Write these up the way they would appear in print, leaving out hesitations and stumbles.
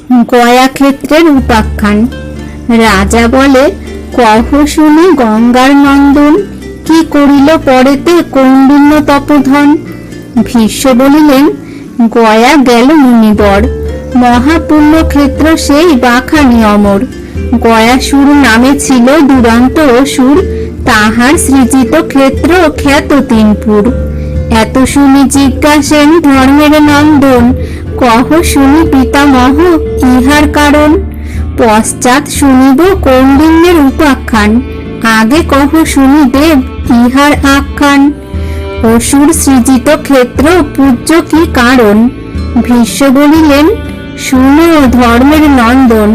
গয়া ক্ষেত্রের উপাখ্যান। রাজা বলে, কহ শুনি গঙ্গার নন্দন, কি করিল পরেতে কৌন্ডিন্য তপোধন। ভীষ্ম বলিলেন, গয়া গেল মুনিবর, মহাপুণ্য ক্ষেত্র সেই বাখানি অমর। গয়াসুর নামে ছিল দুরন্ত অসুর, তাহার সৃজিত ক্ষেত্র খ্যাত তিনপুর। এত শুনি জিজ্ঞাসেন ধর্মের নন্দন, কহ শুনি পিতামহ ইহার কারণ। পশ্চাৎ শুনিব কৌন্ডিন্যের উপাখ্যান, আগে কহ শুনি দেব ইহার আখ্যান। অসুর সৃজিত ক্ষেত্র পূজ্য কি কারণ। ভীষ্ম বলিলেন, শুনো ধর্মের নন্দন।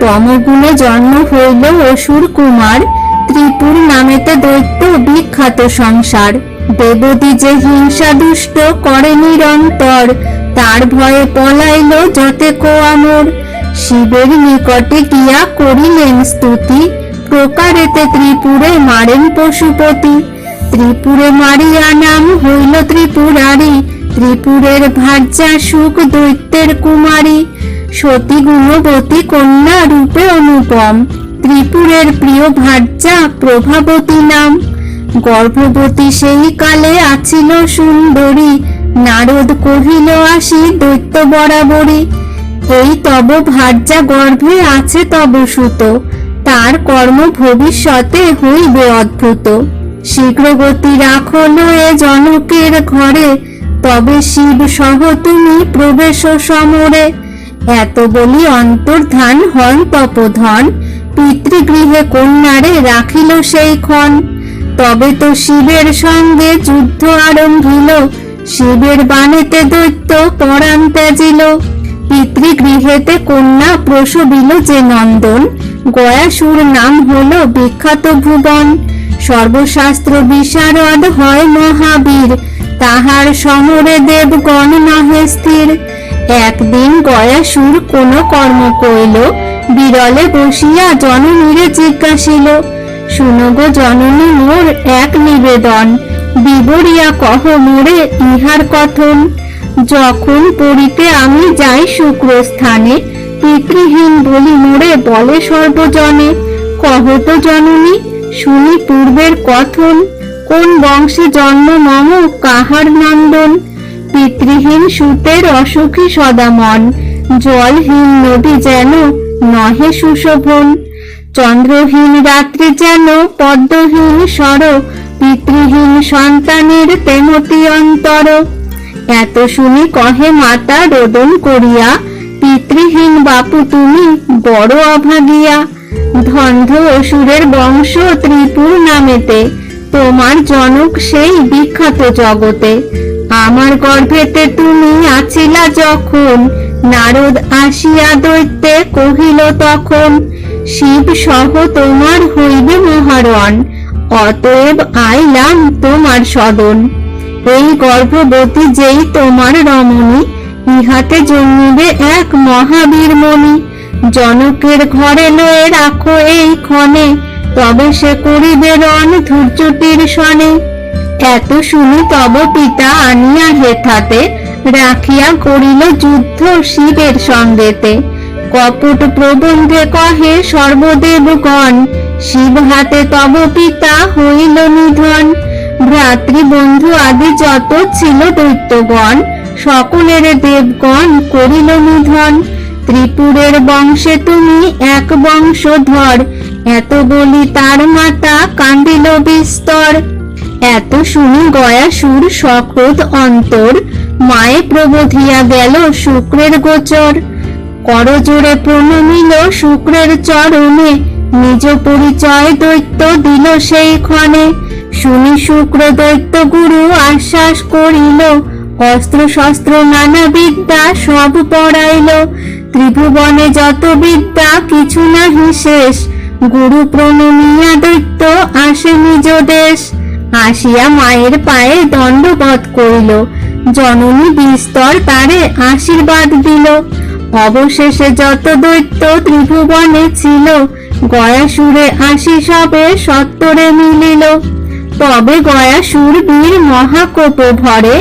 তমগুণে জন্ম হইল অসুর কুমার, ত্রিপুর নামেতে দৈত্য বিখ্যাত সংসার। দেবতী যে হিংসা দুষ্ট করে নিরন্তর, তার ভয়ে পলাইল যতে কোয়ামর। শিবের নিকটে গিয়া করিলেন স্তুতি, প্রকারেতে ত্রিপুরে মারেন পশুপতি। ত্রিপুরে মারিয়া নাম হইল ত্রিপুরারি, ত্রিপুরের ভার্যা সুখ দৈত্যের কুমারী। সতী গুণবতী কন্যা রূপে অনুপম, ত্রিপুরের প্রিয় ভার্যা প্রভাবতী নাম। গর্ভবতী সেই কালে আছিল সুন্দরী, নারদ কহিল আসি দৈত্য বরাবরী। এই তব ভার্যা গর্ভে আছে তব সুত, তার কর্ম ভবিষ্যতে হইবে অদ্ভুত। শীঘ্রগতি রাখল এ জনকের ঘরে, তবে শিব সহ তুমি প্রবেশ সমরে। এত বলি অন্তর্ধান হন তপোধন, পিতৃগৃহে কন্যারে রাখিল সেই ক্ষণ। তবে তো শিবের সঙ্গে যুদ্ধ আরম্ভিল, শিবের বাণেতে দৈত্য পরাণ ত্যাজিল। পিতৃগৃহেতে কন্যা প্রসবিল যে নন্দন, গয়াসুর নাম হলো বিখ্যাত ভুবন। সর্বশাস্ত্র বিশারদ হয় মহাবীর, তাহার সমরে দেবগণ নহে স্থির। একদিন গয়াসুর কোন কর্ম কইল, বিরলে বসিয়া জননীরে জিজ্ঞাসিল। শুনো গো জননী মোর এক নিবেদন, বিবরিয়া কহ মোরে ইহার কথন। যখন পড়িতে আমি যাই শুক্র স্থানে, পিতৃহীন বলি মোরে বলে সর্বজনে। কহ তো জননী শুনি পূর্বের কথন, কোন বংশে জন্ম মম কাহার নন্দন। পিতৃহীন সুতের অসুখী সদা মন, জলহীন নদী যেন নহে সুশোভন। চন্দ্রহীন রাত্রি যেন পদ্মহীন সর, পিতৃহীন সন্তানের তেমতি অন্তর। এত শুনি কহে মাতা রোদন করিয়া, পিতৃহীন বাপু তুমি বড় অভাগিয়া। ধন্ধ অসুরের বংশ ত্রিপুর নামেতে, তোমার জনক সেই বিখ্যাত জগতে। আমার গর্ভেতে তুমি আছিলা যখন, নারদ আসিয়া দৈত্যে কহিল তখন। শিব সহ তোমার হইবে মহারণ, অতএব আইলাম তোমার সদন। এই গর্ভবতী যেই তোমার রমণী, ইহাতে জন্মিবে এক মহাবীর মণি। জনকের ঘরে লয়ে রাখো এই ক্ষণে, তবে সে করিবে রণ ধূর্যটির সনে। এত শুনি তব পিতা আনিয়া হেথাতে, রাখিয়া করিল যুদ্ধ শিবের সঙ্গেতে। কপট প্রবন্ধে কহে সর্বদেবগণ, শিব হাতে তব পিতা হইল নিধন। ভ্রাতৃবন্ধু আদি যত ছিল দৈত্যগণ, সকলের দেবগণ করিল নিধন। ত্রিপুরের বংশে তুমি এক বংশধর, এত বলি তার মাতা কান্দিল বিস্তর। এত শুনি গয়াসুর সক্রোধ অন্তর, মায়ে প্রবোধিয়া গেল শুক্রের গোচর। করজোড়ে প্রণমিল শুক্রের চরণে, নিজ পরিচয় দৈত্য দিল সেই ক্ষণে। শুনি শুক্র দৈত্য গুরু আশ্বাস করিল, অস্ত্র শস্ত্র নানা বিদ্যা সব পড়াইল। ত্রিভুবনে যত বিদ্যা কিছু নাহি শেষ, গুরু প্রণমিয়া দৈত্য আসে নিজ দেশ। আসিয়া মায়ের পায়ে দণ্ডবৎ করিল, জননী বিস্তর তারে আশীর্বাদ দিল। অবশেষে যত দৈত্য ত্রিভুবনে ছিল, গয়াসুরে আসি সবে সত্তরে মিলিল। তবে গয়াসুর বীর মহাকোপ ভরে,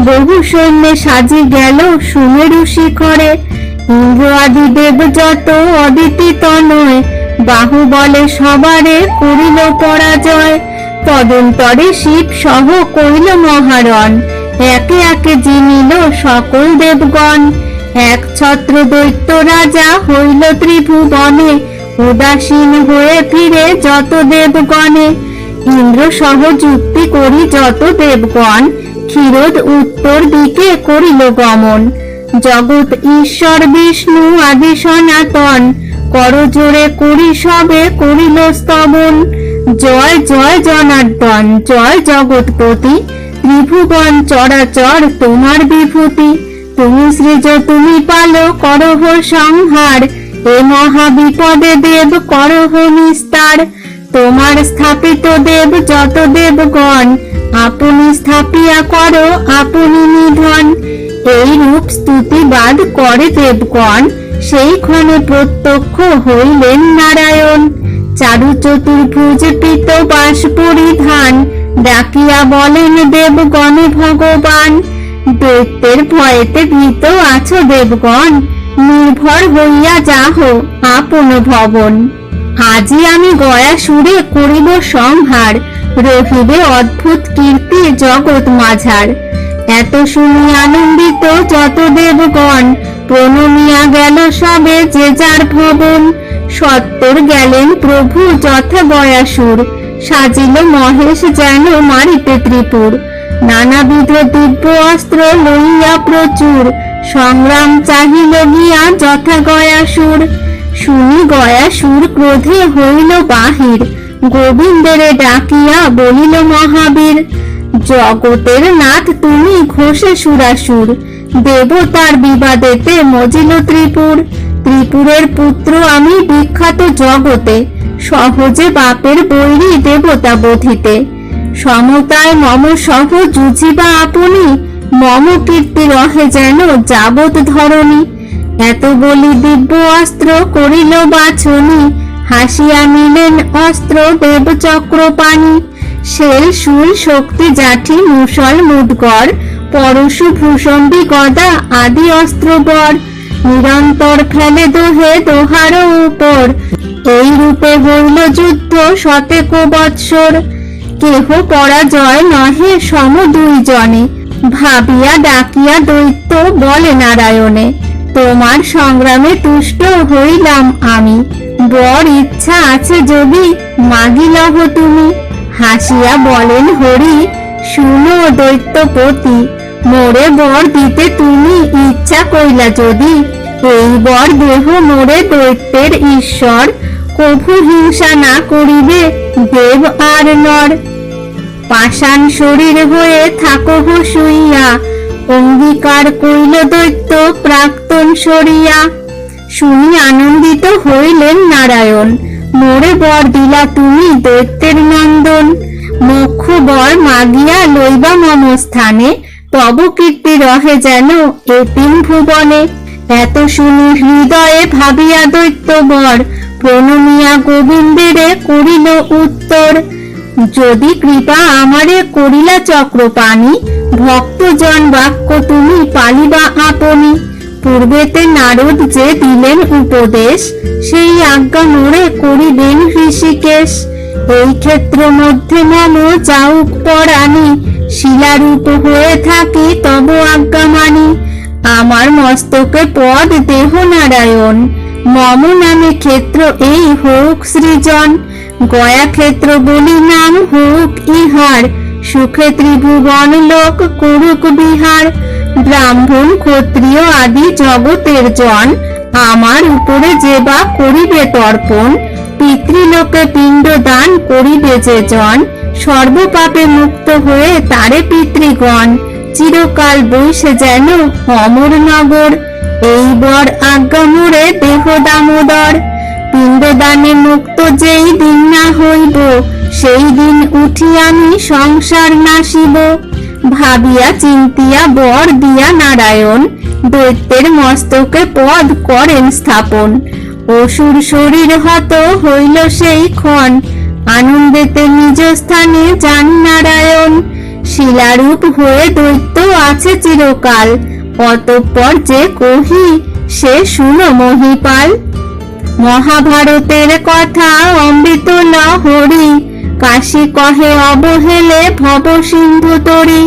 বহু সৈন্যে সাজি গেল সুমেরু শিখরে। ইন্দ্র আদি দেব যত অদিতি তনয়, বাহু বলে সবারে করিল পরাজয়। তদন্তরে শিব সহ করিল মহারণ, একে একে জিনিল সকল দেবগণ। এক ছত্র দৈত্য রাজা হইল ত্রিভুবনে, উদাসীন হয়ে ফিরে যত দেবগণে। ইন্দ্র সহ যুক্তি করি যত দেবগণ, ক্ষীরোদ উত্তর দিকে করিল গমন। জগৎ ঈশ্বর বিষ্ণু আদি সনাতন, করজোড়ে করি সবে করিল স্তবন। জয় জয় জনার্দন, জয় জগৎপতি, ত্রিভুবন চরাচর তোমার বিভূতি। তুমি সৃজ তুমি পালো করহ সংহার, এ মহা বিপদে দেব করহ নিস্তার। তোমার স্থাপিত দেব যত দেবগণ, আপনি স্থাপিয়া করো আপনি নিধন। এই রূপ স্তুতিবাদ করে দেবগণ, সেই ক্ষণে প্রত্যক্ষ হইলেন নারায়ণ। চারু চতুর্ভুজ পীত বাস পরিধান, ডাকিয়া বলেন দেবগণে ভগবান। দৈত্যের ভয়েতে ভীত আছো দেবগণ, নির্ভর হইয়া যাহ আপন ভবন। আজি আমি গয়া সুরে করিব সংহার, রহিবে অদ্ভুত কীর্তি জগৎ মাঝার। এত শুনি আনন্দিত যত দেবগণ, প্রণমিয়া গেল সবে যে যার ভবন। সত্তর গেলেন প্রভু যথা গয়াসুর, সাজিল মহেশ যেন মারিতে ত্রিপুর। নানাবিধ দিব্য অস্ত্র লইয়া প্রচুর, সংগ্রাম চাহিল গিয়া যথা গয়াসুর। শুনি গয়াসুর ক্রোধে হইল বাহির, গোবিন্দের ডাকিয়া বলিল মহাবীর। জগতের নাথ তুমি ঘোষে সুরাসুর, দেবতার বিবাদেতে মজিল ত্রিপুর। ত্রিপুরের পুত্র আমি বিখ্যাত জগতে, সহজে বাপের বৈরী দেবতা বোধিতে। সমতায় মম সহ যুঝিবা আপনি, মম কীর্তি রহে যেন যাবৎ ধরণী। এত বলি দিব্য অস্ত্র করিল বাছনি, হাসিয়া নিলেন অস্ত্র দেব চক্রপাণি। শেল শূল শক্তি জাঠি মুসল মুদগর, পরশু ভূষণ্ডী গদা আদি অস্ত্রবর। নিরন্তর ফেলে দোহে দোহার উপর, এই রূপে হইল যুদ্ধ শতেক বৎসর। কেহ পরাজয় নহে সম দুই জনে, ভাবিয়া ডাকিয়া দৈত্য বলে নারায়ণে। তোমার সংগ্রামে তুষ্ট হইলাম আমি, বর ইচ্ছা আছে যদি মাগিলহ তুমি। হাসিয়া বলেন হরি, শুনো দৈত্যপতি, মোরে বর দিতে তুমি ইচ্ছা কইলা যদি। এই বর দেহ মোরে দৈত্যের ঈশ্বর, কভু হিংসা না করিবে দেব আর নর। পাষাণ শরীর হয়ে থাকহ শুইয়া, অঙ্গীকার কইল দৈত্য প্রাক্তন সরিয়া। শুনি আনন্দিত হইলেন নারায়ণ, মোরে বর দিলা তুমি দৈত্যের নন্দন। মোক্ষ বর মাগিয়া লইবা মম স্থানে, তব কীর্তি রহে যেন এ তিন ভুবনে। এত শুনি হৃদয়ে ভাবিয়া দৈত্য বর, প্রণমিয়া গোবিন্দেরে করিল উত্তর। যদি কৃপা আমারে করিলা চক্রপাণি, ভক্তজন বাক্য তুমি পালিবা আপনি। পূর্বেতে নারদ যে দিলেন উপদেশ, সেই আজ্ঞা মোরে করিবেন ঋষিকেশ। এই ক্ষেত্র মধ্যে মম যাউক পরাণী, শিলারূপ হয়ে থাকি তব আজ্ঞা মানি। আমার মস্তকে পদ দেহ নারায়ণ, মম নামে ক্ষেত্র এই হোক সৃজন। গয়া ক্ষেত্র বলি নাম হোক ইহার, সুখে ত্রিভুবন লোক করুক বিহার। ব্রাহ্মণ ক্ষত্রিয় আদি জগতের জন, আমার উপরে যে বা করিবে তর্পণ। পিতৃলোকে পিণ্ড দান করিবে যে জন, সর্বপাপে মুক্ত হয়ে তারে পিতৃগণ। চিরকাল বৈশে যেন অমর নগর, এই বর আজ্ঞা মোরে দেহ দামোদর। পিণ্ডদানে মুক্ত যেই দিন না হইব, সেই দিন উঠি আমি সংসার নাশিব। ভাবিয়া চিন্তিয়া বর দিয়া নারায়ণ, দৈত্যের মস্তকে পদ করেন স্থাপন। অসুর শরীর হত হইল সেই ক্ষণ, আনন্দেতে নিজ স্থানে যান নারায়ণ। শিলারূপ হয়ে দৈত্য আছে চিরকাল, অতঃপর যে কহি সে শুনো মহিপাল। মহাভারতের কথা অমৃত লহরী, কাশী কহে অবহেলে ভব সিন্ধু তরী।